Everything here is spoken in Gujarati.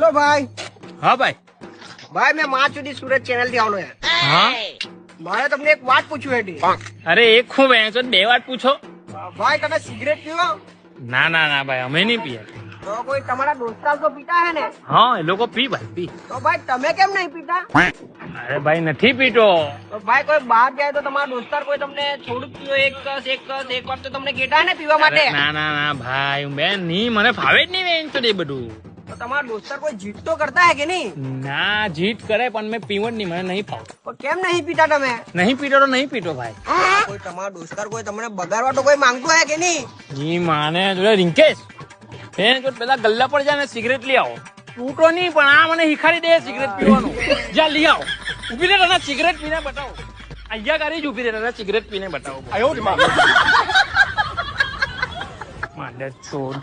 હેલો ભાઈ. હા ભાઈ. ભાઈ મેં માં સુધી સુરત ચેનલ થી આવનો યાર. હા મારે તમને એક વાત પૂછવી હતી. અરે એક હું વેચો બે વાત પૂછો. ભાઈ તમે સિગરેટ પીવો? ના ના ના ભાઈ અમે નહીં પીએ. તો કોઈ તમારા દોસ્તાર તો પીતા હે ને? હા એ લોકો પી ભાઈ પી. તો ભાઈ તમે કેમ નહીં પીતા? અરે ભાઈ નથી પીતો. તો ભાઈ કોઈ બહાર જાય તો તમારા દોસ્તાર કોઈ તમને થોડુંક પીવો એક વાર તો તમને કહેતા ને પીવા માટે. ના ના ના ભાઈ બેન નહીં મને ફાવે જ નહીં વેચો એ બધું. તો તમારા દોસ્તાર કોઈ જીત તો કરતા હે કે નહીં? ના જીત કરે પણ મેં પીવો જ નહીં મને નહીં ફાવ. તો કેમ નહીં પીતા તમે? નહીં પીતો તો નહીં પીતો ભાઈ. કોઈ તમારા દોસ્તાર કોઈ તમને બગાડવા તો કોઈ માંગતું હે કે નહીં? ઈ માને જોડે રિંકેશ બેન જો પેલા ગલ્લા પર જાય ને સિગરેટ લઈ આવો. તું તો નહીં પણ આ મને શીખાડી દે સિગરેટ પીવાનું. જા લઈ આવો. ઉભી રે તને સિગરેટ પીને બતાવો. અહીંયા ગાડી જ ઉભી રે તને સિગરેટ પીને બતાવો. આયો માંડે છોડ.